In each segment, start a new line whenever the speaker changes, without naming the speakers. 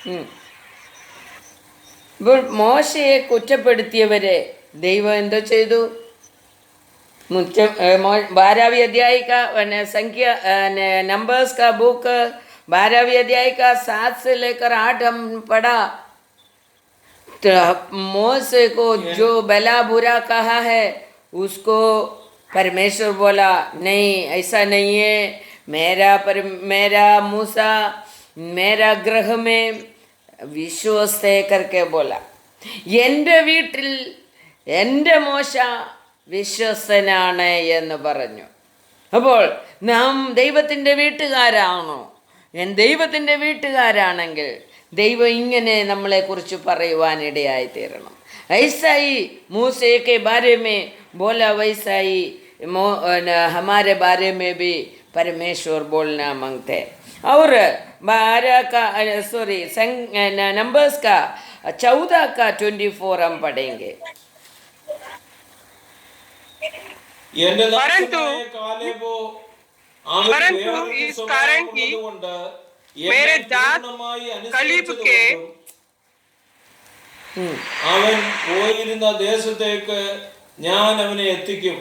ഉം. ഇപ്പോൾ മോശയെ കുറ്റപ്പെടുത്തിയവരെ ദൈവം എന്തോ ചെയ്തു? 12वीं अध्याय का संख्या नंबर्स का बुक 12वीं अध्याय का 7 से लेकर 8 हम पढ़ा। तो मोसे को जो भला बुरा कहा है उसको परमेश्वर बोला नहीं, ऐसा नहीं है। मेरा मूसा मेरा ग्रह में विश्वस्त है करके बोला। എൻ്റെ വീട്ടിൽ എൻ്റെ മോശ വിശ്വസ്തനാണ് എന്ന് പറഞ്ഞു. അപ്പോൾ നാം ദൈവത്തിൻ്റെ വീട്ടുകാരാണോ? ദൈവത്തിൻ്റെ വീട്ടുകാരാണെങ്കിൽ ദൈവം ഇങ്ങനെ നമ്മളെക്കുറിച്ച് പറയുവാനിടയായി തീരണം. ഐസായി മൂസേ बारे में बोला, वैसा ही हमारे बारे में भी परमेश्वर बोलना मांगते हैं. और 12 का नंबर्स का 14 का 24 हम पढ़ेंगे.
परंतु इस कारण की मेरे दास कलीब के
അവൻ പോയിരുന്ന ദേശത്തേക്ക് ഞാൻ അവനെ എത്തിക്കും,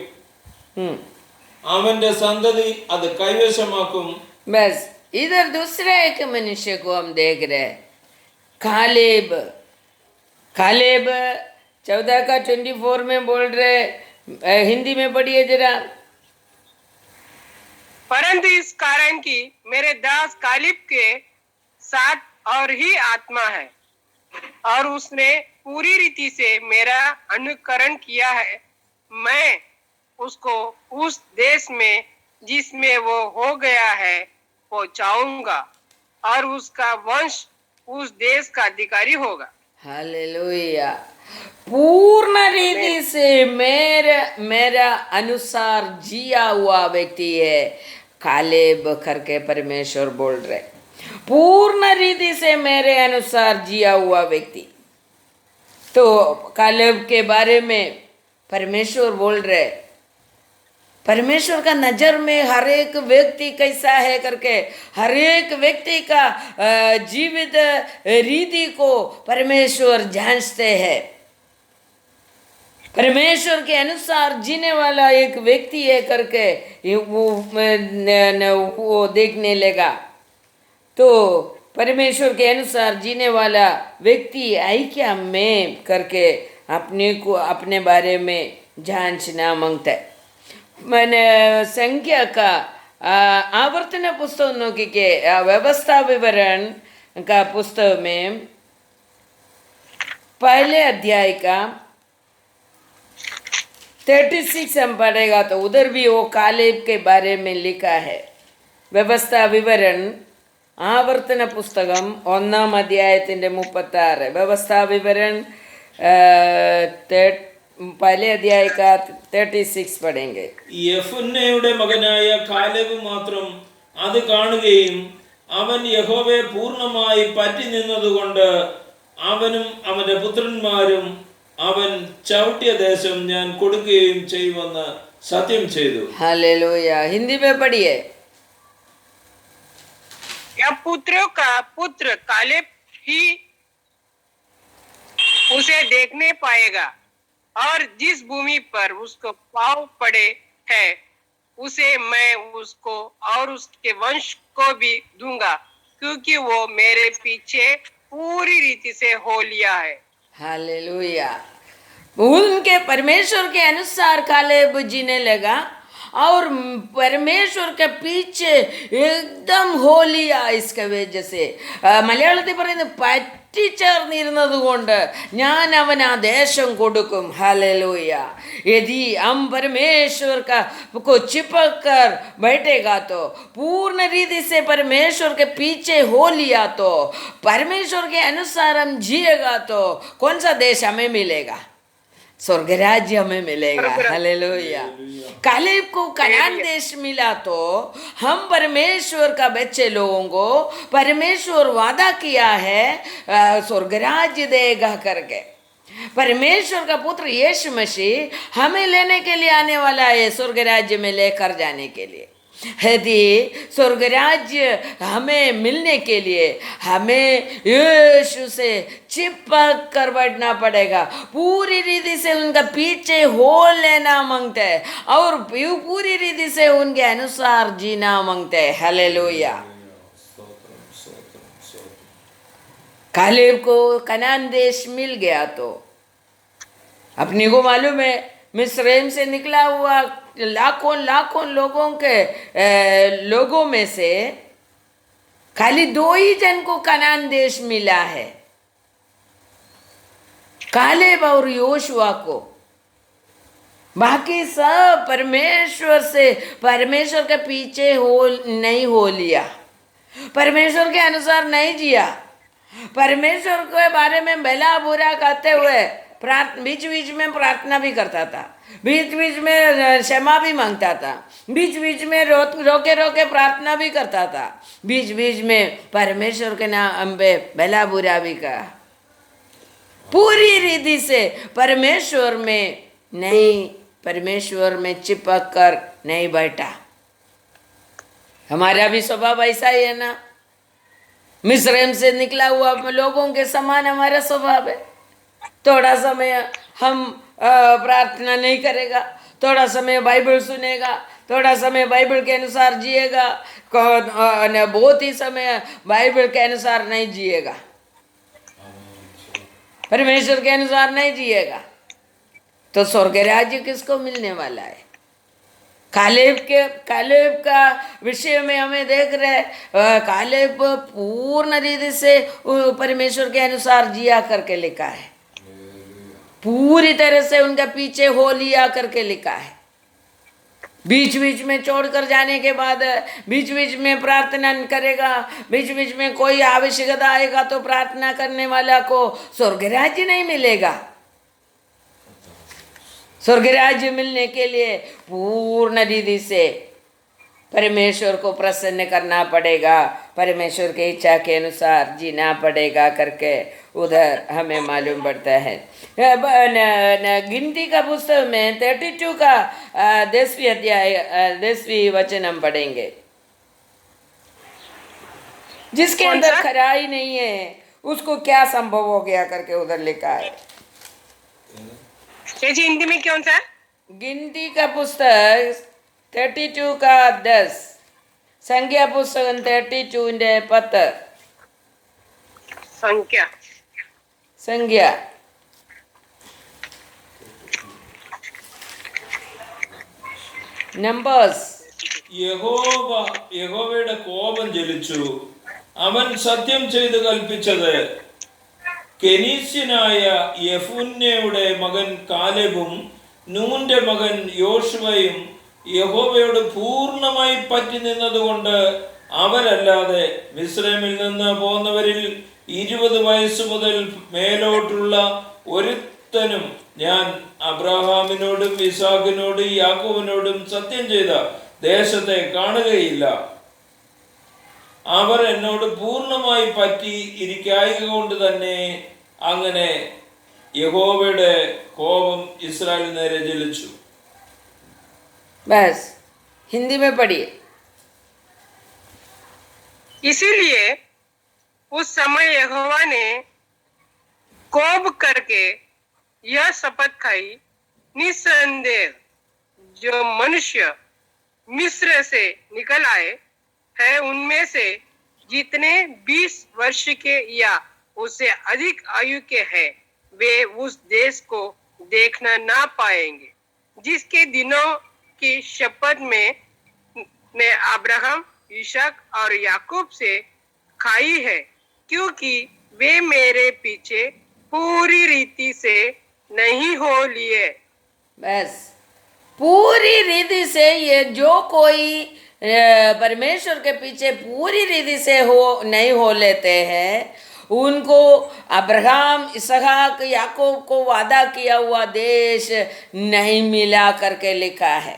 അവന്റെ സന്തതി അത് കൈവശമാക്കും.
बस इधर दूसरा एक मनुष्य को हम देख रहे हैं, कालेब. 14 का 24 में बोल रहे, हिंदी में पढ़िए जरा.
परंतु इस कारण की मेरे दास कालिब के साथ और ही आत्मा है और उसने पूरी रीति से मेरा अनुकरण किया है. मैं उसको उस देश में जिसमें वो हो गया है पहुंचाऊंगा और उसका वंश उस देश का अधिकारी होगा.
हालेलुया. पूर्ण रीति से मेरा अनुसार जिया हुआ व्यक्ति है कालेब करके परमेश्वर बोल रहे. पूर्ण रीति से मेरे अनुसार जिया हुआ व्यक्ति. तो कालेब के बारे में परमेश्वर बोल रहे, परमेश्वर का नज़र में हर एक व्यक्ति कैसा है करके हर एक व्यक्ति का जीवित रीति को परमेश्वर जांचते हैं. परमेश्वर के अनुसार जीने वाला एक व्यक्ति है करके वो देखने लगा. तो परमेश्वर के अनुसार जीने वाला व्यक्ति ऐक्य में करके अपने बारे में जांचना मांगता है. मैंने संख्या का आवर्तन पुस्तक नोकी के व्यवस्था विवरण का पुस्तक में पहले अध्याय का 36 हम पढ़ेगा तो उधर भी वो कालेब के बारे में लिखा है. व्यवस्था विवरण ആവർത്തന പുസ്തകം 1-ാം അധ്യായത്തിൻ്റെ 36. വ്യവസ്ഥാ വിവരൺ पहले अध्याय का 36 पढ़ेंगे.
യെഫുന്നയുടെ മകനായ കാലേബ് മാത്രം അത് കാണുകയും അവൻ യഹോവയെ പൂർണ്ണമായി പറ്റി നിന്നതുകൊണ്ട് അവനും അവന്റെ പുത്രന്മാരും അവൻ ചവിട്ടിയ ദേശം ഞാൻ കൊടുക്കുകയും ചെയ്യുമെന്ന് സത്യം ചെയ്തു.
हालेलुया. हिंदी में पढ़िए.
या पुत्रों का पुत्र कालेब ही उसे देखने पाएगा और जिस भूमि पर उसको पाँव पड़े है उसे मैं उसको और उसके वंश को भी दूंगा क्योंकि वो मेरे पीछे पूरी रीति से हो लिया है.
हालेलुया. उनके परमेश्वर के अनुसार कालेब जीने लगा और परमेश्वर के पीछे एकदम हो लिया. इसके वजह से മലയാളത്തിൽ പറയുന്നത് പറ്റിച്ചേർന്നിരുന്നത് കൊണ്ട് ഞാൻ അവൻ ആ ദേശം കൊടുക്കും. हालेलुया. यदि हम परमेश्वर का को चिपक कर बैठेगा तो पूर्ण रीति से परमेश्वर के पीछे हो लिया तो परमेश्वर के अनुसार हम जिएगा तो कौन सा देश हमें मिलेगा? स्वर्ग राज्य हमें मिलेगा. हालेलुया. कालेब को कनान देश मिला तो हम परमेश्वर का बच्चे लोगों को परमेश्वर वादा किया है स्वर्ग राज्य देगा करके. परमेश्वर का पुत्र यीशु मसीह हमें लेने के लिए आने वाला है स्वर्ग राज्य में लेकर जाने के लिए. यदि स्वर्ग राज्य हमें मिलने के लिए हमें यीशु से चिपक कर बैठना पड़ेगा, पूरी रीति से उनका पीछे हो लेना मांगते हैं और पूरी रीति से उनके अनुसार जीना मांगते हैं। हालेलुया। कालेब को कनान देश मिल गया तो अपने को मालूम है मिस्रैम से निकला हुआ लाखों लाखों लोगों में से खाली 2 ही जन को कनान देश मिला है, कालेब और योशुआ को। बाकी सब परमेश्वर के पीछे नहीं हो लिया, परमेश्वर के अनुसार नहीं जिया, परमेश्वर के बारे में भला बुरा कहते हुए बीच बीच में प्रार्थना भी करता था, बीच बीच में क्षमा भी मांगता था, बीच बीच में रोके रोके प्रार्थना भी करता था, बीच बीच में परमेश्वर के नाम पे भला बुरा भी कहा। पूरी रीति से परमेश्वर में चिपक कर नहीं बैठा। हमारा भी स्वभाव ऐसा ही है ना, मिस्रैम से निकला हुआ लोगों के समान हमारा स्वभाव है। थोड़ा समय हम प्रार्थना नहीं करेगा, थोड़ा समय बाइबल सुनेगा, थोड़ा समय बाइबल के अनुसार जिएगा, बहुत ही समय बाइबल के अनुसार नहीं जिएगा, परमेश्वर के अनुसार नहीं जिएगा, तो स्वर्ग राज्य किसको मिलने वाला है? कालेब का विषय में हमें देख रहे, कालेब पूर्ण रीति से परमेश्वर के अनुसार जिया करके लिखा है, पूरी तरह से उनका पीछे हो लिया करके लिखा है। बीच बीच में छोड़कर जाने के बाद बीच बीच में प्रार्थना करेगा, बीच बीच में कोई आवश्यकता आएगा तो प्रार्थना करने वाला को स्वर्ग राज्य नहीं मिलेगा। स्वर्ग राज्य मिलने के लिए पूर्ण रीति से परमेश्वर को प्रसन्न करना पड़ेगा, परमेश्वर की इच्छा के अनुसार जीना पड़ेगा करके उधर हमें मालूम पड़ता है। गिनती का पुस्तक में 32 का 10वीं अध्याय 10वीं वचन हम पढ़ेंगे। जिसके अंदर खराई नहीं है उसको क्या संभव हो गया करके उधर लिखा है।
जी हिंदी में कौन सा?
गिनती का पुस्तक 32 का 10, संख्या पुस्तक 32 10 संख्या നമ്പേഴ്സ്.
യഹോവയുടെ കോപം ജ്വലിച്ചു. അവൻ സത്യം ചെയ്ത് കൽപ്പിച്ചത് കെനീസ്യനായ യെഫുന്നെയുടെ മകൻ കാലെബും നൂന്റെ മകൻ യോശുവയും യഹോവയോട് പൂർണ്ണമായി പറ്റി നിന്നതുകൊണ്ട് അവരല്ലാതെ മിസ്രൈമിൽ നിന്ന് പോന്നവരിൽ 20 വയസ്സ് മുതൽ മേലോട്ടുള്ള ഒരുത്തനും ഞാൻ അബ്രഹാമിനോടും ഇസാഖിനോടും യാക്കോബിനോടും സത്യം ചെയ്ത ദേശത്തെ കാണുകയില്ല. അവർ എന്നോട് പൂർണ്ണമായി പറ്റി ഇരിക്കായക കൊണ്ട് തന്നെ അങ്ങനെ യഹോവയുടെ കോപം ഇസ്രായേൽ നേരെ ജ്വലിച്ചു.
बस हिंदी में पढ़िए.
इसीलिए उस समय यहोवा ने कोप करके यह शपथ खाई, निसंदेह जो मनुष्य मिस्र से निकल आए हैं उनमें से जितने 20 वर्ष के या उससे अधिक आयु के हैं वे उस देश को देखना ना पाएंगे जिसके दिनों की शपथ में अब्राहम, इसहाक और याकूब से खाई है, क्योंकि वे मेरे पीछे पूरी रीति से नहीं हो लिए.
बस पूरी रीति से ये जो कोई परमेश्वर के पीछे पूरी रीति से नहीं हो लेते हैं उनको अब्राहम, इसहाक, याकूब को वादा किया हुआ देश नहीं मिला करके लिखा है.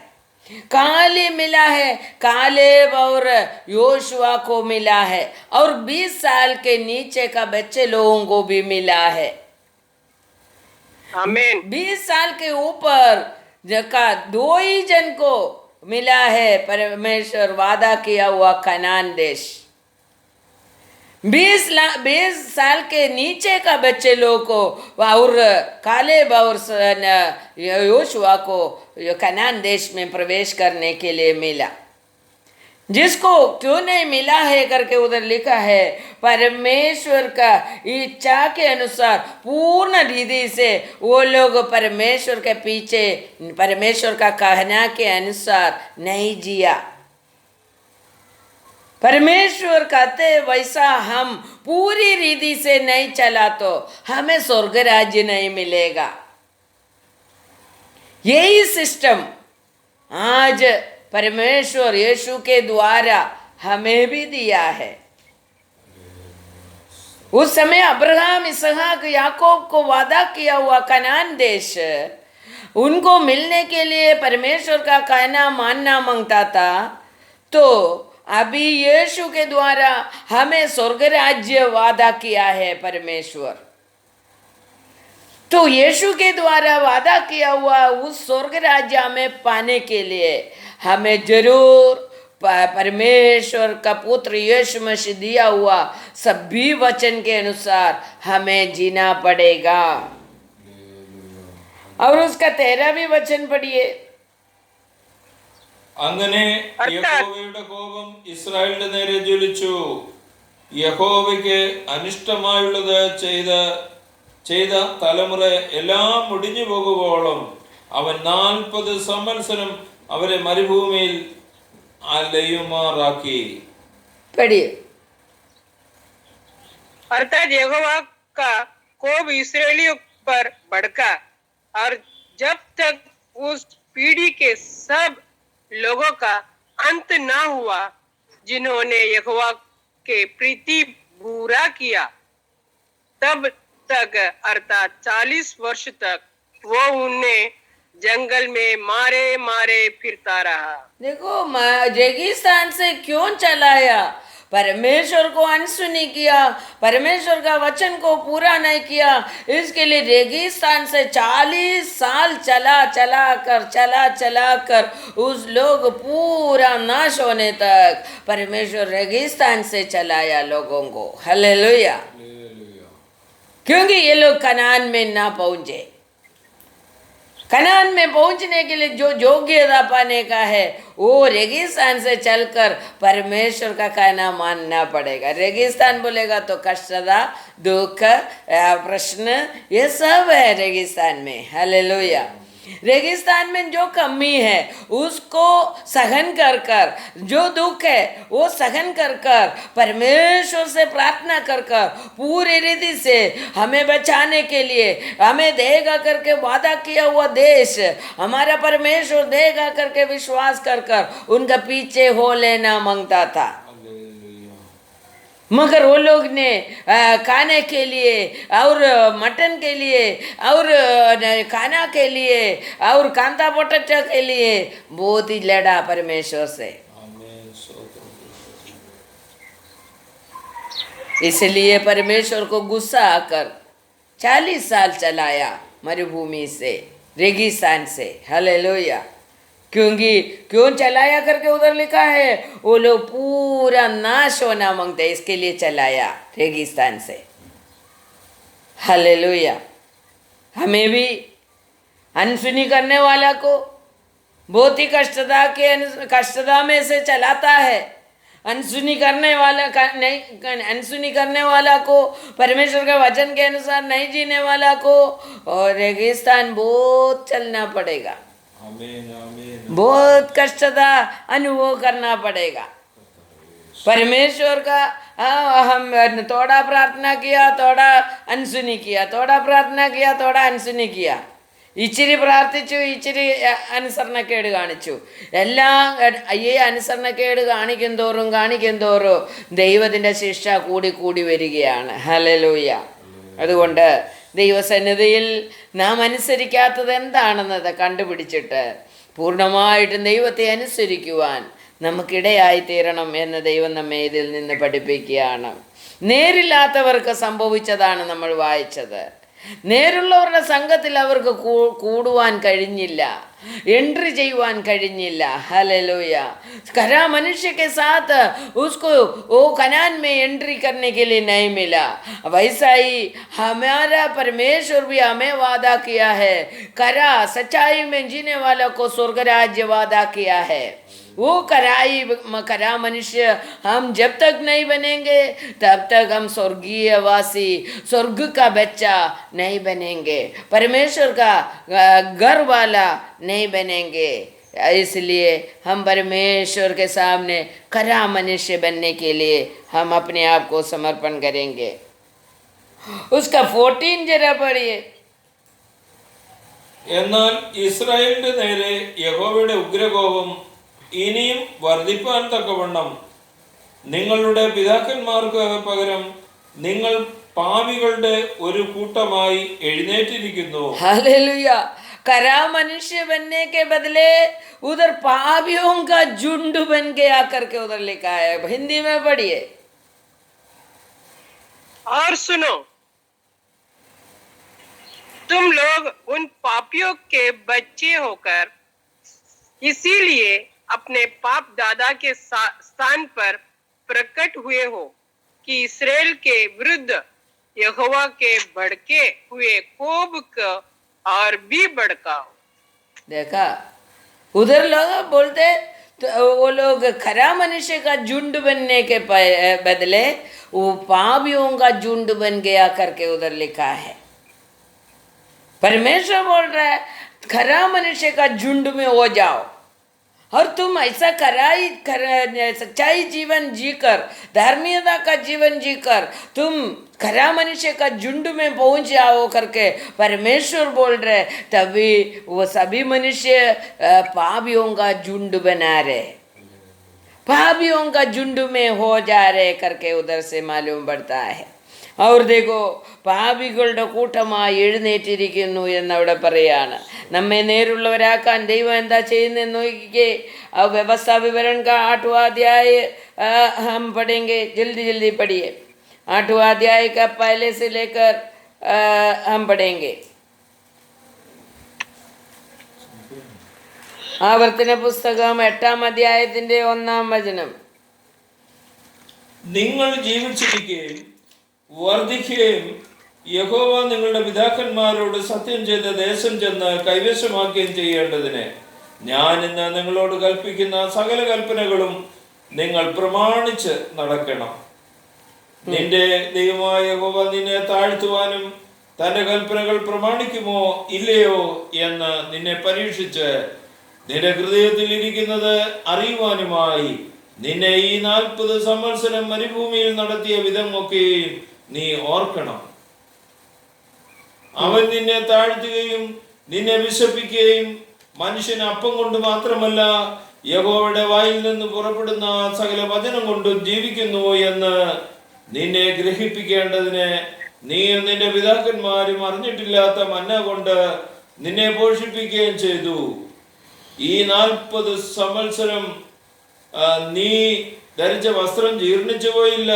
काले मिला है, कालेब और योशुआ को मिला है और 20 साल के नीचे का बच्चे लोगों को भी मिला है.
आमीन.
20 साल के ऊपर का 2 ही जन को मिला है परमेश्वर वादा किया हुआ कनान देश। 20 साल के नीचे का बच्चे लोग को और कालेब और योशुआ को कनान देश में प्रवेश करने के लिए मिला। जिसको क्यों नहीं मिला है करके उधर लिखा है, परमेश्वर का इच्छा के अनुसार पूर्ण रीति से वो लोग परमेश्वर के पीछे, परमेश्वर का कहना के अनुसार नहीं जिया। परमेश्वर कहते वैसा हम पूरी रीति से नहीं चला तो हमें स्वर्ग राज्य नहीं मिलेगा। यही सिस्टम आज परमेश्वर यीशु के द्वारा हमें भी दिया है। उस समय अब्राहम, इसहाक, याकूब को वादा किया हुआ कनान देश उनको मिलने के लिए परमेश्वर का कहना मानना मांगता था। तो अभी यीशु के द्वारा हमें स्वर्ग राज्य वादा किया है परमेश्वर। तो यीशु के द्वारा वादा किया हुआ उस स्वर्ग राज्य हमें पाने के लिए हमें जरूर परमेश्वर का पुत्र यीशु मसीह दिया हुआ सभी वचन के अनुसार हमें जीना पड़ेगा। और उसका 13वीं वचन पढ़िए।
അങ്ങനെ യഹോവയുടെ കോപം ഇസ്രായേലിന്റെ നേരെ ജ്വലിച്ചു. യഹോവയ്ക്ക് അനിഷ്ടമായുള്ളത് ചെയ്ത തലമുറ എല്ലാം മുടിഞ്ഞു പോകുവോളം അവൻ 40 സംവത്സരം അവരെ മരുഭൂമിയിൽ അലയുമാറാക്കി.
अर्थात यहोवा का कोप इस्राएलियों पर भड़का और जब तक उस पीढ़ी के सब लोगों का अंत ना हुआ जिन्होंने यहोवा के प्रीति बुरा किया, तब तक अर्थात 40 वर्ष तक वो उन्हें जंगल में मारे मारे फिरता रहा। देखो रेगिस्तान से क्यों चलाया? परमेश्वर को अनसुनी किया, परमेश्वर का वचन को पूरा नहीं किया, इसके लिए रेगिस्तान से 40 साल चला कर उस लोग पूरा नाश होने तक परमेश्वर रेगिस्तान से चलाया लोगों को। हालेलुया। क्योंकि ये लोग कनान में ना पहुंचे। कनान में पहुंचने के लिए जो योग्यता पाने का है वो रेगिस्तान से चलकर परमेश्वर का कहना मानना पड़ेगा। रेगिस्तान बोलेगा तो कष्टता, दुख, प्रश्न, ये सब है रेगिस्तान में। हालेलुया। रेगिस्तान में जो कमी है उसको सहन कर कर, जो दुख है वो सहन कर कर, परमेश्वर से प्रार्थना कर कर पूरी रीति से हमें बचाने के लिए हमें देगा करके वादा किया हुआ देश हमारा परमेश्वर देगा करके विश्वास कर कर उनका पीछे हो लेना मांगता था। मगर वो लोग ने खाने के लिए और मटन के लिए और खाना के लिए और कांदा पोटैटो के लिए बहुत ही लड़ा परमेश्वर से। इसलिए परमेश्वर को गुस्सा आकर 40 साल चलाया मरुभूमि से, रेगिस्तान से। हालेलुया। क्योंकि क्यों चलाया करके उधर लिखा है, वो लोग पूरा नाश होना मांगते, इसके लिए चलाया रेगिस्तान से। हालेलुया। हमें भी अनसुनी करने वाला को बहुत ही कष्टता में से चलाता है। अनसुनी करने वाला को, परमेश्वर के वचन के अनुसार नहीं जीने वाला को और रेगिस्तान बहुत चलना पड़ेगा। बहुत कष्टता अनुभव करना पड़ेगा। परमेश्वर का हम थोड़ा प्रार्थना किया, थोड़ा अनसुनी किया, थोड़ा प्रार्थना किया, थोड़ा अनसुनी किया, ഇച്ചിരി പ്രാർത്ഥിച്ചു, ഇച്ചിരി അനുസരണക്കേട് കാണിച്ചു. എല്ലാം ഈ അനുസരണക്കേട് കാണിക്കും തോറും ദൈവത്തിൻ്റെ ശിക്ഷ കൂടി വരികയാണ്. ഹല്ലേലൂയ. അതുകൊണ്ട് ദൈവസന്നിധിയിൽ നാം അനുസരിക്കാത്തത് എന്താണെന്നത് കണ്ടുപിടിച്ചിട്ട് പൂർണ്ണമായിട്ടും ദൈവത്തെ അനുസരിക്കുവാൻ നമുക്കിടയായി തീരണം എന്ന് ദൈവം നമ്മെ ഇതിൽ നിന്ന് പഠിപ്പിക്കുകയാണ്. നേരില്ലാത്തവർക്ക് സംഭവിച്ചതാണ് നമ്മൾ വായിച്ചത്. നേരുള്ളവരുടെ സംഘത്തിൽ അവർക്ക് കൂടുവാൻ കഴിഞ്ഞില്ല.
एंट्री ചെയ്യുവാൻ കഴിഞ്ഞില്ല. हालेलुया. खरा मनुष्य के साथ उसको वो कनान में एंट्री करने के लिए नहीं मिला. वैसा ही हमारा परमेश्वर भी हमें वादा किया है. खरा सच्चाई में जीने वालों को स्वर्ग राज्य वादा किया है. वो खरा मनुष्य हम जब तक नहीं बनेंगे तब तक हम स्वर्गीय वासी, स्वर्ग का बच्चा नहीं बनेंगे, परमेश्वर का घर वाला नहीं बनेंगे. इसलिए हम परमेश्वर के सामने खरा मनुष्य बनने के लिए हम अपने आप को समर्पण करेंगे. उसका 14 जरा पढ़िए.
എന്നാൽ ഇസ്രായേലിന്റെ നേരെ യഹോവയുടെ ഉഗ്രകോപം ഇനിയും വർദ്ധിപ്പാൻ തക്കവണ്ണം നിങ്ങളുടെ പിതാക്കന്മാർക്ക് പകരം നിങ്ങൾ പാപികളുടെ ഒരു കൂട്ടമായി എഴുന്നേറ്റിരിക്കുന്നു.
हालेलुया. खरा मनुष्य बनने के बदले उधर पापियों का झुंड बन के आकर के उधर लिखा है. हिंदी में पढ़िए.
और सुनो, तुम लोग उन पापियों के बच्चे होकर इसीलिए अपने पाप दादा के स्थान पर प्रकट हुए हो कि इस्राएल के विरुद्ध यहोवा के भड़के हुए कोप को और भी भड़काओ.
देखा, उधर लोग बोलते तो वो लोग खरा मनुष्य का झुंड बनने के बदले वो पापियों का झुंड बन गया करके उधर लिखा है. परमेश्वर बोल रहा है खरा मनुष्य का झुंड में हो जाओ और तुम ऐसा सच्चाई जीवन जीकर, धार्मिकता का जीवन जीकर तुम खरा मनुष्य का झुंड में पहुंच जाओ करके परमेश्वर बोल रहे. तभी वो सभी मनुष्य पापियों का झुंड बना रहे, पापियों का झुंड में हो जा रहे करके उधर से मालूम पड़ता है. और देखो, പാപികളുടെ കൂട്ടമായി എഴുന്നേറ്റിരിക്കുന്നു എന്നവിടെ പറയാണ്. നമ്മെ നേരുള്ളവരാക്കാൻ ദൈവം എന്താ ചെയ്യുന്നതെന്ന് നോക്കിക്കേ. व्यवस्था विवरण का 8वां अध्याय हम पढ़ेंगे. जल्दी जल्दी पढ़िए. 8वां अध्याय का पहले से लेकर हम पढ़ेंगे. ആവർത്തന പുസ്തകം 8-ാം അധ്യായത്തിന്റെ 1-ാം വചനം.
നിങ്ങൾ ജീവിച്ചിരിക്കുകയും വർദ്ധിക്കുകയും യഹോവ നിങ്ങളുടെ പിതാക്കന്മാരോട് സത്യം ചെയ്ത ദേശം ചെന്ന് കൈവശമാക്കുകയും ചെയ്യേണ്ടതിന് ഞാൻ ഇന്ന് നിങ്ങളോട് കൽപ്പിക്കുന്ന സകല കൽപ്പനകളും നിങ്ങൾ പ്രമാണിച്ച് നടക്കണം. നിന്റെ ദൈവമായ യഹോവ നിന്നെ താഴ്ത്തുവാനും തന്റെ കൽപ്പനകൾ പ്രമാണിക്കുമോ ഇല്ലയോ എന്ന് നിന്നെ പരീക്ഷിച്ച് നിന്റെ ഹൃദയത്തിൽ ഇരിക്കുന്നത് അറിയുവാനുമായി നിന്നെ ഈ 40 സംവത്സരം മരുഭൂമിയിൽ നടത്തിയ വിധം ഒക്കെയും നീ ഓർക്കണം. അവൻ നിന്നെ താഴ്ത്തുകയും നിന്നെ വിശപ്പിക്കുകയും മനുഷ്യന് അപ്പം കൊണ്ട് മാത്രമല്ല യഹോവയുടെ വായിൽ നിന്ന് പുറപ്പെടുന്ന സകല വചനം കൊണ്ടും ജീവിക്കുന്നു എന്ന് നിന്നെ ഗ്രഹിപ്പിക്കേണ്ടതിന് നീയും നിന്റെ പിതാക്കന്മാരും അറിഞ്ഞിട്ടില്ലാത്ത മന്ന കൊണ്ട് നിന്നെ പോഷിപ്പിക്കുകയും ചെയ്തു. ഈ 40 സംവത്സരം നീ ധരിച്ച വസ്ത്രം ജീർണിച്ചു പോയില്ല,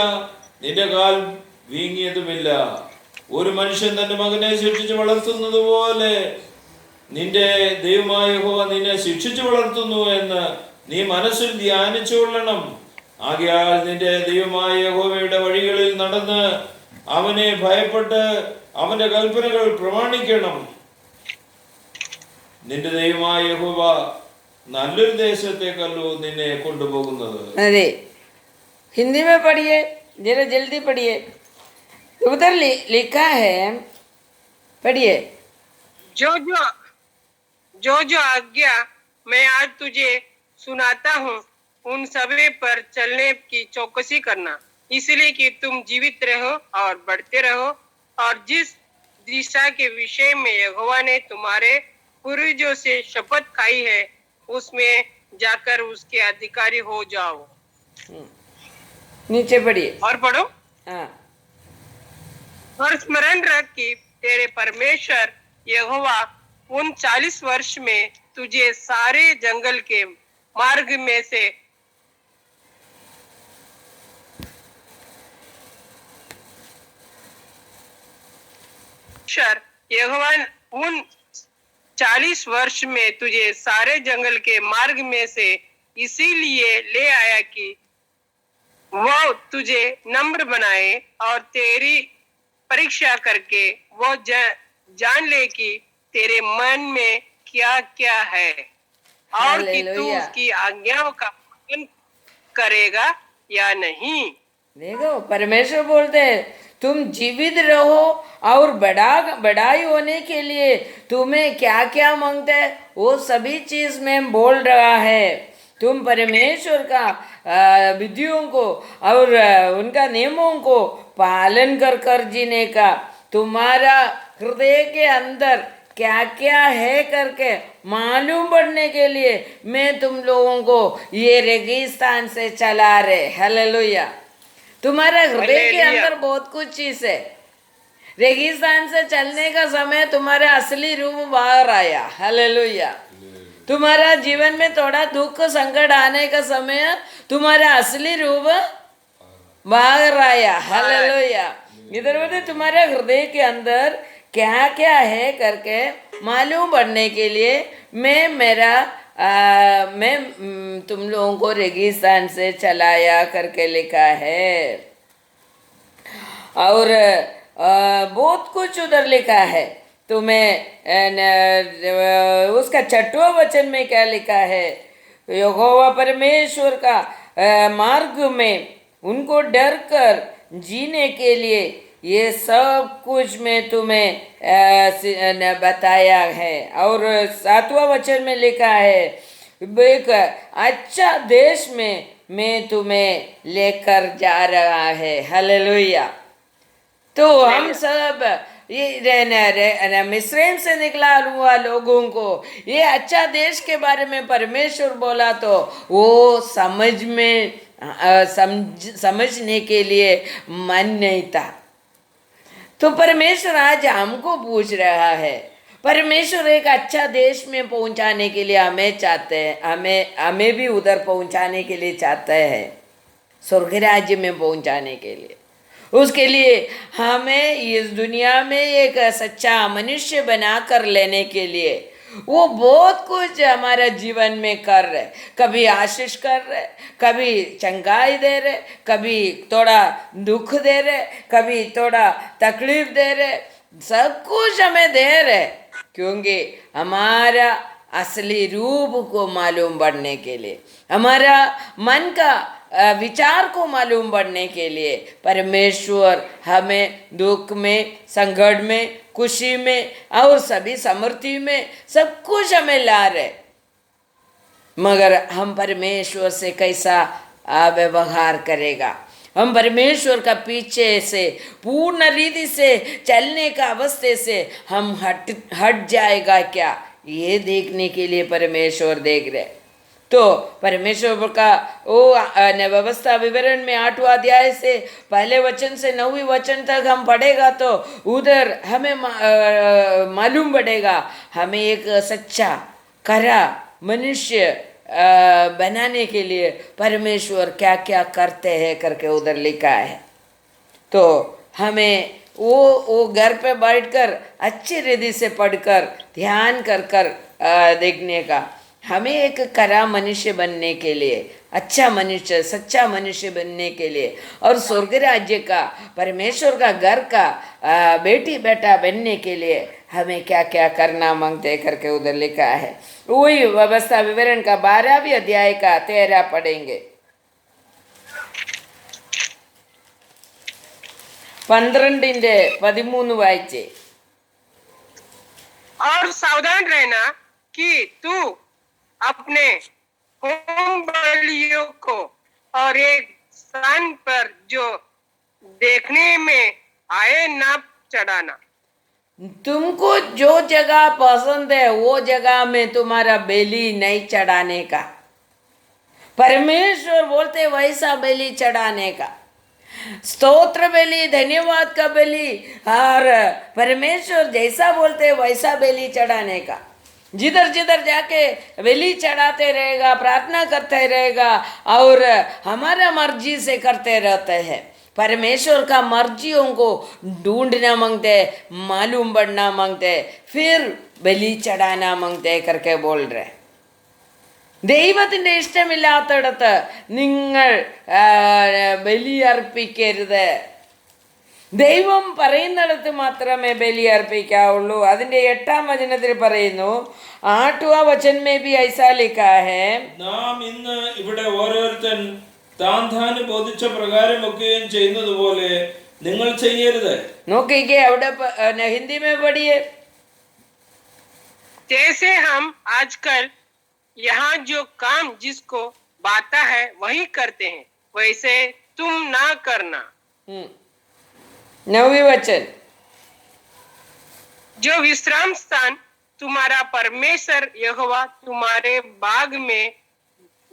നിന്റെ കാൽ വീങ്ങിയതുമില്ല. ഒരു മനുഷ്യൻ തന്റെ മകനെ ശിക്ഷിച്ചു വളർത്തുന്നത് പോലെ നിന്റെ ദൈവമായ യഹോവ നിന്നെ ശിക്ഷിച്ചു വളർത്തുന്നു എന്ന് നീ മനസ്സിൽ ധ്യാനിച്ചു കൊള്ളണം. ആകയാൽ നിന്റെ ദൈവമായ യഹോവയുടെ വഴികളിൽ നടന്ന് അവനെ ഭയപ്പെട്ട് അവന്റെ കൽപ്പനകൾ പ്രമാണിക്കണം. നിന്റെ ദൈവമായ യഹോവ നല്ലൊരു ദേശത്തേക്കല്ലോ നിന്നെ കൊണ്ടുപോകുന്നത്.
अरे हिंदी में पढ़िए, जरा जल्दी पढ़िए. उधर लिखा है, पढ़िए.
जो जो आज्ञा मैं आज तुझे सुनाता हूँ उन सभी पर चलने की चौकसी करना, इसलिए कि तुम जीवित रहो और बढ़ते रहो, और जिस दिशा के विषय में यहोवा ने तुम्हारे पूर्वजों से शपथ खाई है उसमें जाकर उसके अधिकारी हो जाओ.
नीचे पढ़िए.
और पढ़ो.
हाँ.
और स्मरण रख कि तेरे परमेश्वर यहोवा उन 40 वर्ष में तुझे सारे जंगल के मार्ग में से यहोवा उन 40 वर्ष में तुझे सारे जंगल के मार्ग में से इसीलिए ले आया कि वो तुझे नम्र बनाए और तेरी परीक्षा करके वो जान ले कि तेरे मन में क्या क्या है और कि तू
हालेलुया।
उसकी आज्ञाओं का पालन करेगा या नहीं।
देखो परमेश्वर बोलते हैं तुम जीवित रहो और बड़ाई होने के लिए तुम्हें क्या क्या मांगते हैं वो सभी चीज में बोल रहा है। तुम परमेश्वर का विधियों को और उनका नियमों को पालन कर कर जीने का, तुम्हारा हृदय के अंदर क्या क्या है करके मालूम पड़ने के लिए मैं तुम लोगों को ये रेगिस्तान से चला रहे। हालेलुया। तुम्हारा हृदय के
हालेलुया।
अंदर बहुत कुछ चीज है। रेगिस्तान से चलने का समय तुम्हारा असली रूप बाहर आया। हालेलुया। तुम्हारा जीवन में थोड़ा दुख संकट आने का समय तुम्हारा असली रूप बाहर आया। हालेलुया। इधर बोलते तुम्हारे हृदय के अंदर क्या क्या है करके मालूम पड़ने के लिए मैं तुम लोगों को रेगिस्तान से चलाया करके लिखा है। और बहुत कुछ उधर लिखा है। तुम्हें उसका 6वां वचन में क्या लिखा है, यहोवा परमेश्वर का मार्ग में उनको डर कर जीने के लिए ये सब कुछ मैं तुम्हें बताया है। और 7वां वचन में लिखा है एक अच्छा देश में मैं तुम्हें लेकर जा रहा है। हालेलुया। तो हम सब ये मिस्रैम से निकला हुआ लोगों को ये अच्छा देश के बारे में परमेश्वर बोला तो वो समझने के लिए मन नहीं था। तो परमेश्वर आज हमको पूछ रहा है। परमेश्वर एक अच्छा देश में पहुंचाने के लिए हमें चाहते हैं, हमें भी उधर पहुंचाने के लिए चाहते हैं, स्वर्ग राज्य में पहुंचाने के लिए। उसके लिए हमें इस दुनिया में एक सच्चा मनुष्य बना कर लेने के लिए वो बहुत कुछ हमारे जीवन में कर रहे। कभी आशीष कर रहे, कभी चंगाई दे रहे, कभी थोड़ा दुख दे रहे, कभी थोड़ा तकलीफ दे रहे, सब कुछ हमें दे रहे क्योंकि हमारा असली रूप को मालूम पड़ने के लिए, हमारा मन का विचार को मालूम पड़ने के लिए परमेश्वर हमें दुख में, संकट में, खुशी में और सभी समृद्धि में सब कुछ हमें ला रहे। मगर हम परमेश्वर से कैसा व्यवहार करेगा, हम परमेश्वर का पीछे से पूर्ण रीति से चलने का अवस्थे से हम हट जाएगा क्या, ये देखने के लिए परमेश्वर देख रहे। तो परमेश्वर का वो व्यवस्था विवरण में 8वां अध्याय से पहले वचन से 9वें वचन तक हम पढ़ेगा तो उधर हमें मालूम पड़ेगा हमें एक सच्चा खरा मनुष्य बनाने के लिए परमेश्वर क्या क्या करते हैं करके उधर लिखा है। तो हमें वो घर पे बैठकर अच्छी रीति से पढ़कर ध्यान कर कर देखने का, हमें एक खरा मनुष्य बनने के लिए, अच्छा मनुष्य, सच्चा मनुष्य बनने के लिए और स्वर्ग राज्य का, परमेश्वर का घर का बेटी बेटा बनने के लिए हमें क्या क्या करना मांगते करके उधर लिखा है। वही व्यवस्था विवरण का 12वें अध्याय का 13 पढ़ेंगे। 12:13 വായിച്ചേ।
और सावधान रहना कि तू अपने होम बलियों को और एक स्थान पर जो देखने में आए ना चढ़ाना।
तुमको जो जगह पसंद है वो जगह में तुम्हारा बेली नहीं चढ़ाने का। परमेश्वर बोलते वैसा बेली चढ़ाने का, स्तोत्र बेली, धन्यवाद का बेली, और परमेश्वर जैसा बोलते वैसा बेली चढ़ाने का। जिधर जिधर जाके बेली चढ़ाते रहेगा, प्रार्थना करते रहेगा और हमारा मर्जी से करते रहते हैं परमेश्वर का मर्जियों को ढूंढना मांगते, मालूम पड़ना मांगते, फिर बलि चढ़ाना मांगते करके बोल रहे. ദൈവത്തിൻ്റെ ഇഷ്ടമില്ലാത്തടത്ത് നിങ്ങൾ ബലി അർപ്പിക്കരുത്. ദൈവം പറയുന്നിടത്ത് മാത്രമേ ബലി അർപ്പിക്കാവുള്ളൂ. അതിൻ്റെ 8-ാം വചനത്തിൽ പറയുന്നു, 8വാं वचन में भी ऐसा लिखा है,
നാം ഇന്ന് ഇവിടെ ഓരോരുത്തൻ താൻ ബോധിച്ച പ്രകാരമൊക്കെയും ചെയ്യുന്നത് പോലെ നിങ്ങൾ ചെയ്യരുത്.
നോക്കിക്കേ, അവിടെ ഹിന്ദി में पढ़िए.
जैसे हम आजकल यहाँ जो काम जिसको बाता है वही करते हैं, वैसे तुम ना करना.
9वीं वचन,
जो विश्राम स्थान तुम्हारा परमेश्वर यहोवा तुम्हारे बाग में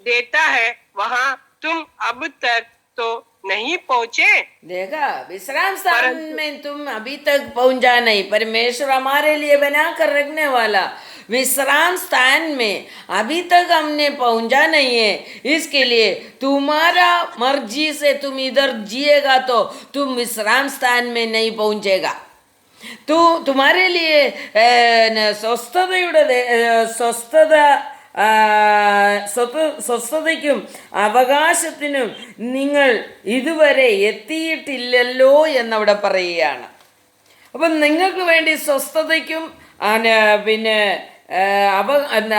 देता है, वहाँ तुम अब तक तो नहीं पहुँचे.
देखा, विश्राम स्थान में तुम अभी तक पहुंचा नहीं. परमेश्वर हमारे लिए बना कर रखने वाला विश्राम स्थान में अभी तक हमने पहुंचा नहीं है. इसके लिए तुम्हारा मर्जी से तुम इधर जिएगा तो तुम विश्राम स्थान में नहीं पहुंचेगा. तो तुम्हारे लिए സ്വസ്ഥതയ്ക്കും അവകാശത്തിനും നിങ്ങൾ ഇതുവരെ എത്തിയിട്ടില്ലല്ലോ എന്നവിടെ പറയുകയാണ്. അപ്പം നിങ്ങൾക്ക് വേണ്ടി സ്വസ്ഥതയ്ക്കും പിന്നെ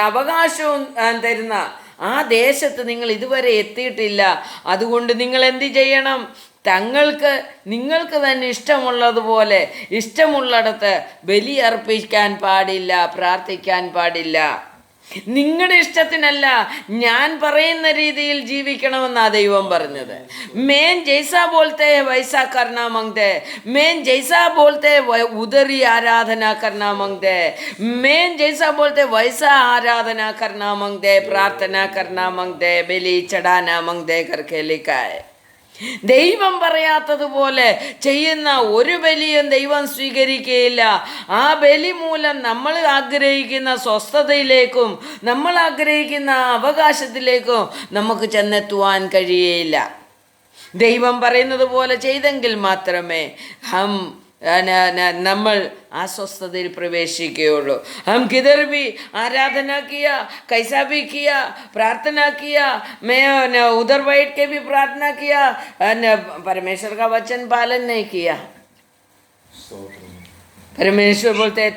അവകാശവും തരുന്ന ആ ദേശത്ത് നിങ്ങൾ ഇതുവരെ എത്തിയിട്ടില്ല. അതുകൊണ്ട് നിങ്ങൾ എന്ത് ചെയ്യണം? നിങ്ങൾക്ക് തന്നെ ഇഷ്ടമുള്ളതുപോലെ ഇഷ്ടമുള്ളിടത്ത് ബലി അർപ്പിക്കാൻ പാടില്ല, പ്രാർത്ഥിക്കാൻ പാടില്ല. നിങ്ങളുടെ ഇഷ്ടത്തിനല്ല, ഞാൻ പറയുന്ന രീതിയിൽ ജീവിക്കണമെന്നാ ദൈവം പറഞ്ഞത്. മേൻ ജൈസാ ബോൾത്തെ വൈസാ കർണ മങ്തേ, മേൻ ജൈസാ ബോൾത്തെ ഉദറി ആരാധന കർണ മങ്തേ, മേൻ ജൈസാ ബോൾത്തെ വൈസാ ആരാധന കർണ മങ്തേ, പ്രാർത്ഥന കർണ മങ്തേ, ബലി ചടാന മങ്തേ करके लिखा है. ദൈവം പറയാത്തതുപോലെ ചെയ്യുന്ന ഒരു ബലിയും ദൈവം സ്വീകരിക്കുകയില്ല. ആ ബലി മൂലം നമ്മൾ ആഗ്രഹിക്കുന്ന സ്വസ്ഥതയിലേക്കും നമ്മൾ ആഗ്രഹിക്കുന്ന അവകാശത്തിലേക്കും നമുക്ക് ചെന്നെത്തുവാൻ കഴിയുകയില്ല. ദൈവം പറയുന്നത് പോലെ ചെയ്തെങ്കിൽ മാത്രമേ നമ്മൾ ആ സ്വസ്ഥതയിൽ പ്രവേശിക്കുകയുള്ളൂ. हम किधर भी आराधना किया, कैसा भी किया, प्रार्थना किया, मैं उधर बैठ के भी प्रार्थना किया, परमेश्वर का वचन पालन नहीं किया. परमेश्वर बोलते हैं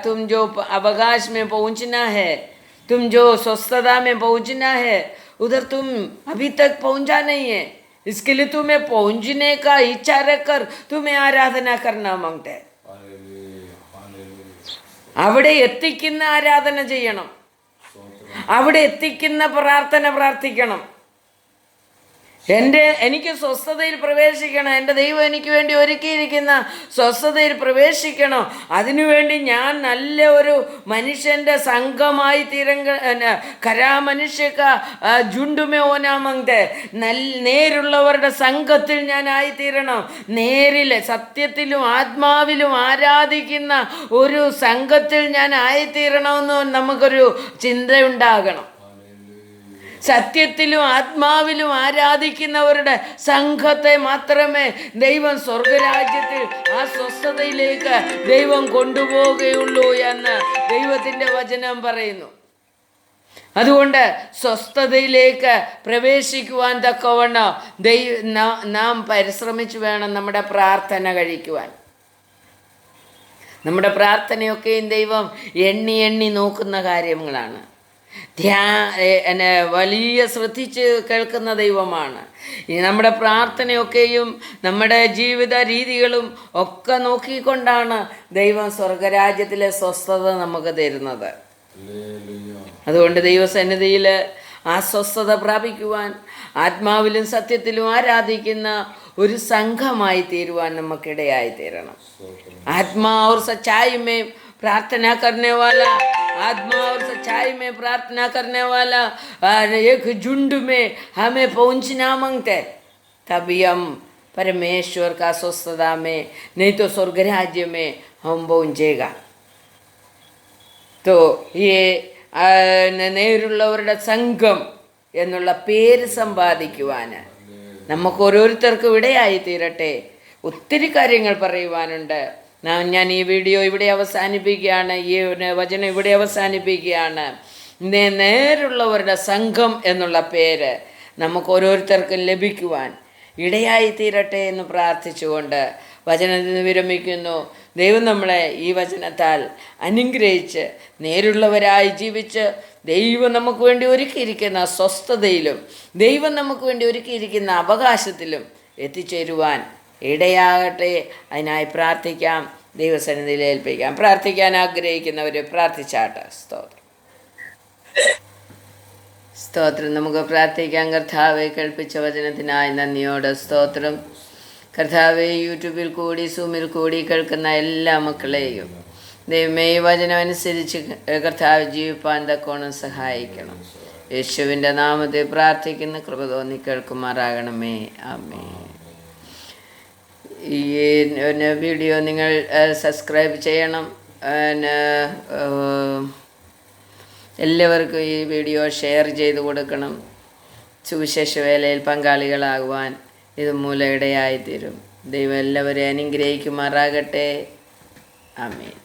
तुम जो अवकाश में पहुंचना है, तुम जो स्वस्थता में पहुंचना है, उधर तुम अभी तक पहुंचा नहीं है. इसके लिए तुम्हें पहुंचने का इच्छा रखकर तुम्हें आराधना करना मांगते हैं. അവിടെ എത്തിക്കുന്ന ആരാധന ചെയ്യണം, അവിടെ എത്തിക്കുന്ന പ്രാർത്ഥന പ്രാർത്ഥിക്കണം. എനിക്ക് സ്വസ്ഥതയിൽ പ്രവേശിക്കണം, എൻ്റെ ദൈവം എനിക്ക് വേണ്ടി ഒരുക്കിയിരിക്കുന്ന സ്വസ്ഥതയിൽ പ്രവേശിക്കണം. അതിനുവേണ്ടി ഞാൻ നല്ല ഒരു മനുഷ്യൻ്റെ സംഘമായി കരാമനുഷ്യക്ക ജുണ്ടുമേ ഓനാമങ്തെ, നേരുള്ളവരുടെ സംഘത്തിൽ ഞാൻ ആയിത്തീരണം. നേരിൽ സത്യത്തിലും ആത്മാവിലും ആരാധിക്കുന്ന ഒരു സംഘത്തിൽ ഞാൻ ആയിത്തീരണമെന്ന് നമുക്കൊരു ചിന്തയുണ്ടാകണം. സത്യത്തിലും ആത്മാവിലും ആരാധിക്കുന്നവരുടെ സംഘത്തെ മാത്രമേ ദൈവം സ്വർഗരാജ്യത്തിൽ ആ സ്വസ്ഥതയിലേക്ക് ദൈവം കൊണ്ടുപോവുകയുള്ളൂ എന്ന് ദൈവത്തിൻ്റെ വചനം പറയുന്നു. അതുകൊണ്ട് സ്വസ്ഥതയിലേക്ക് പ്രവേശിക്കുവാൻ തക്കവണ്ണം നാം പരിശ്രമിച്ചു വേണം നമ്മുടെ പ്രാർത്ഥന കഴിക്കുവാൻ. നമ്മുടെ പ്രാർത്ഥനയൊക്കെയും ദൈവം എണ്ണി എണ്ണി നോക്കുന്ന കാര്യങ്ങളാണ്. വലിയ ശ്രദ്ധിച്ച് കേൾക്കുന്ന ദൈവമാണ്. നമ്മുടെ പ്രാർത്ഥനയൊക്കെയും നമ്മുടെ ജീവിത രീതികളും ഒക്കെ നോക്കിക്കൊണ്ടാണ് ദൈവം സ്വർഗരാജ്യത്തിലെ സ്വസ്ഥത നമുക്ക് തരുന്നത്. അതുകൊണ്ട് ദൈവസന്നിധിയിൽ ആ സ്വസ്ഥത പ്രാപിക്കുവാൻ ആത്മാവിലും സത്യത്തിലും ആരാധിക്കുന്ന ഒരു സംഘമായി തീരുവാൻ നമുക്കിടയായി തീരണം. ആത്മാ और सच्चाई में प्रार्थना करने वाला, आत्मा और सच्चाई में प्रार्थना करने वाला एक झुंड में हमें पहुंचना मांगते, तभी हम परमेश्वर का स्वस्थता में, नहीं तो स्वर्ग राज्य में हम पहुंचेगा. तो ये നേരുള്ളവരുടെ സംഘം എന്നുള്ള പേര് സമ്പാദിക്കുവാൻ നമുക്ക് ഓരോരുത്തർക്കും ഇടയായി തീരട്ടെ. ഒത്തിരി കാര്യങ്ങൾ പറയുവാനുണ്ട്. ഞാൻ ഈ വീഡിയോ ഇവിടെ അവസാനിപ്പിക്കുകയാണ്, ഈ വചനം ഇവിടെ അവസാനിപ്പിക്കുകയാണ്. നേരുള്ളവരുടെ സംഘം എന്നുള്ള പേര് നമുക്ക് ഓരോരുത്തർക്കും ലഭിക്കുവാൻ ഇടയായി തീരട്ടെ എന്ന് പ്രാർത്ഥിച്ചുകൊണ്ട് വചനത്തിൽ നിന്ന് വിരമിക്കുന്നു. ദൈവം നമ്മളെ ഈ വചനത്താൽ അനുഗ്രഹിച്ച് നേരുള്ളവരായി ജീവിച്ച് ദൈവം നമുക്ക് വേണ്ടി ഒരുക്കിയിരിക്കുന്ന സ്വസ്ഥതയിലും ദൈവം നമുക്ക് വേണ്ടി ഒരുക്കിയിരിക്കുന്ന അവകാശത്തിലും എത്തിച്ചേരുവാൻ ഇടയാകട്ടെ. അതിനായി പ്രാർത്ഥിക്കാം, ദൈവസന്നിധിയിൽ ഏൽപ്പിക്കാം. പ്രാർത്ഥിക്കാൻ ആഗ്രഹിക്കുന്നവർ പ്രാർത്ഥിച്ചാട്ടെ. സ്തോത്രം. നമുക്ക് പ്രാർത്ഥിക്കാം. കർത്താവെ, കേൾപ്പിച്ച വചനത്തിനായി നന്ദിയോടെ സ്തോത്രം. കർത്താവെ, യൂട്യൂബിൽ കൂടി സൂമിൽ കൂടി കേൾക്കുന്ന എല്ലാ മക്കളെയും ദൈവമേ ഈ വചനം അനുസരിച്ച് കർത്താവ് ജീവിപ്പാൻ തക്കോണം സഹായിക്കണം. യേശുവിൻ്റെ നാമത്തെ പ്രാർത്ഥിക്കുന്ന കൃപ തോന്നി കേൾക്കുമാറാകണമേ. ആമേൻ. ഈ വീഡിയോ നിങ്ങൾ സബ്സ്ക്രൈബ് ചെയ്യണം. എല്ലാവർക്കും ഈ വീഡിയോ ഷെയർ ചെയ്ത് കൊടുക്കണം. സുവിശേഷ വേലയിൽ പങ്കാളികളാകുവാൻ ഇതുമൂലം ഇടയായിത്തീരും. ദൈവം എല്ലാവരെയും അനുഗ്രഹിക്കുമാറാകട്ടെ. ആമേൻ.